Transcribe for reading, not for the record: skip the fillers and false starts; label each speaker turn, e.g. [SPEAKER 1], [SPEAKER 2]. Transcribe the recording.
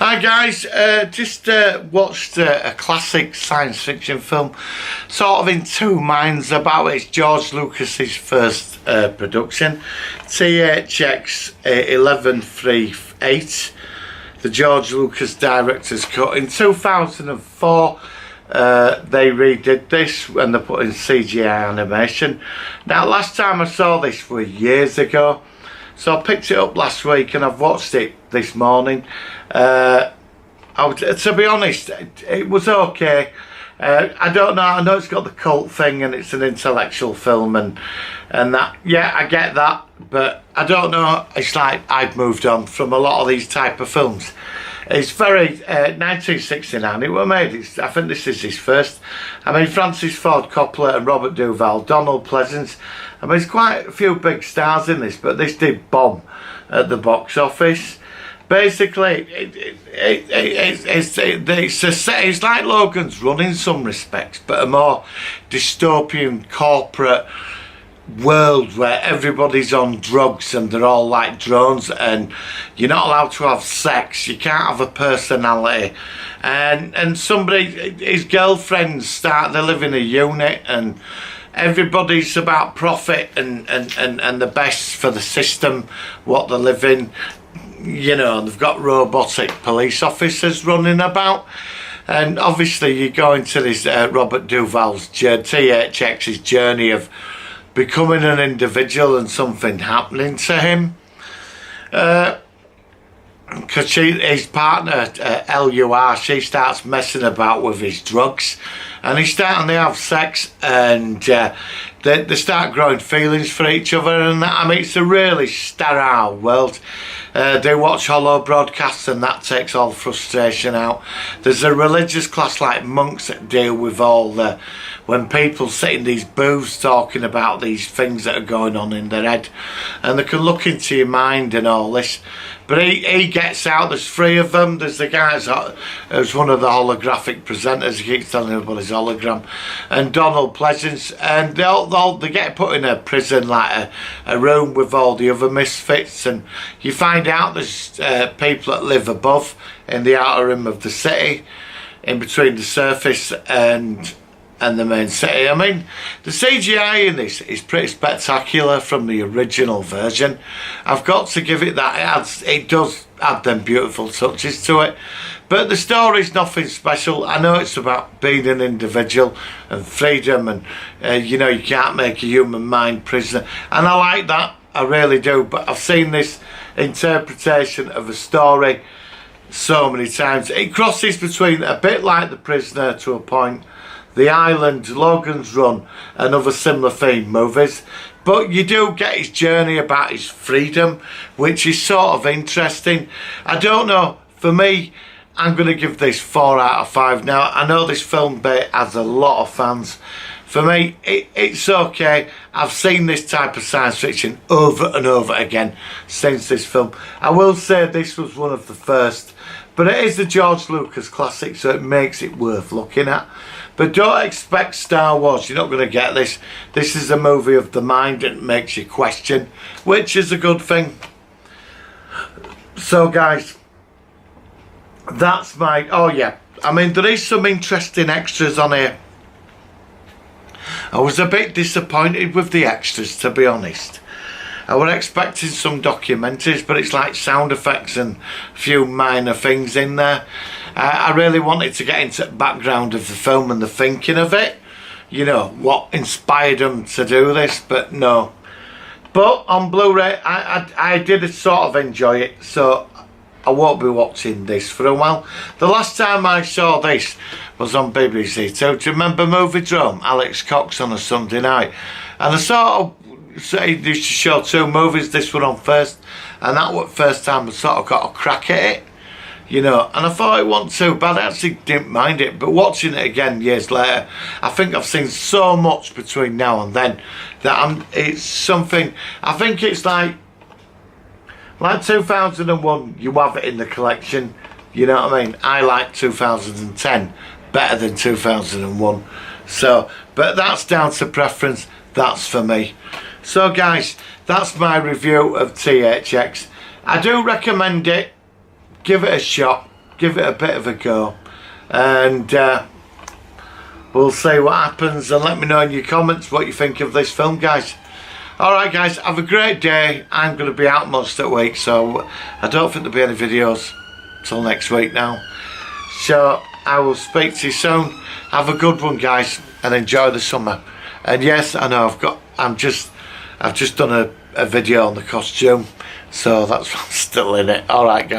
[SPEAKER 1] Hi guys, just watched a classic science fiction film, sort of in two minds about it. It's George Lucas's first production, THX 1138, the George Lucas director's cut. In 2004 they redid this and they put in CGI animation. Now last time I saw this was years ago, so I picked it up last week and I've watched it this morning. To be honest, it was okay. I don't know, I know it's got the cult thing and it's an intellectual film and that, yeah, I get that, but I don't know, it's like I've moved on from a lot of these type of films. It's very 1969 it was made. I think this is his first. I mean, Francis Ford Coppola and Robert Duvall, Donald Pleasence. I mean, there's quite a few big stars in this, but this did bomb at the box office. Basically, it's like Logan's Run in some respects, but a more dystopian corporate world where everybody's on drugs and they're all like drones and you're not allowed to have sex, you can't have a personality, and somebody, his girlfriends they live in a unit and everybody's about profit and the best for the system, what they live in. You know, they've got robotic police officers running about, and obviously you go into this Robert Duvall's THX's journey of becoming an individual and something happening to him, because his partner LUR, she starts messing about with his drugs and they have sex and they start growing feelings for each other, and that, I mean, it's a really sterile world. They watch hollow broadcasts and that takes all frustration out. There's a religious class like monks that deal with all the, when people sit in these booths talking about these things that are going on in their head, and they can look into your mind and all this. But he gets out, there's three of them. There's the guy who's one of the holographic presenters, he keeps telling everybody his hologram, and Donald Pleasence, and they get put in a prison, like a room with all the other misfits, and you find out there's people that live above in the outer rim of the city, in between the surface and the main city. I mean, the CGI in this is pretty spectacular from the original version. I've got to give it that. It does add them beautiful touches to it, but the story's nothing special. I know it's about being an individual and freedom, and you know, you can't make a human mind prisoner, and I like that, I really do. But I've seen this interpretation of a story so many times. It crosses between a bit like The Prisoner to a point, The Island, Logan's Run and other similar themed movies, but you do get his journey about his freedom, which is sort of interesting. I don't know, for me, I'm going to give this 4 out of 5. Now, I know this film has a lot of fans. For me, it's okay. I've seen this type of science fiction over and over again since this film. I will say this was one of the first, but it is a George Lucas classic, so it makes it worth looking at. But don't expect Star Wars, you're not going to get this. This is a movie of the mind and makes you question, which is a good thing. So guys, that's my, oh yeah, I mean, there is some interesting extras on here. I was a bit disappointed with the extras, to be honest. I was expecting some documentaries, but it's like sound effects and a few minor things in there. I really wanted to get into the background of the film and the thinking of it. You know, what inspired them to do this, but no. But on Blu-ray, I did sort of enjoy it, so I won't be watching this for a while. The last time I saw this was on BBC Two. Do you remember Moviedrome? Alex Cox on a Sunday night. And I sort of, he used to show two movies, this one on first, and that was the first time I sort of got a crack at it. You know, and I thought it wasn't too bad. I actually didn't mind it, but watching it again years later, I think I've seen so much between now and then that it's something, I think it's like 2001, you have it in the collection, you know what I mean? I like 2010 better than 2001. So, but that's down to preference, that's for me. So guys, that's my review of THX. I do recommend it. Give it a shot. give it a bit of a go, and we'll see what happens, and let me know in your comments what you think of this film, guys. Alright guys, have a great day. I'm going to be out most of the week, so I don't think there'll be any videos till next week now. So I will speak to you soon. Have a good one, guys, and enjoy the summer. And yes, I know I've just done a video on the costume, so that's why I'm still in it. Alright guys.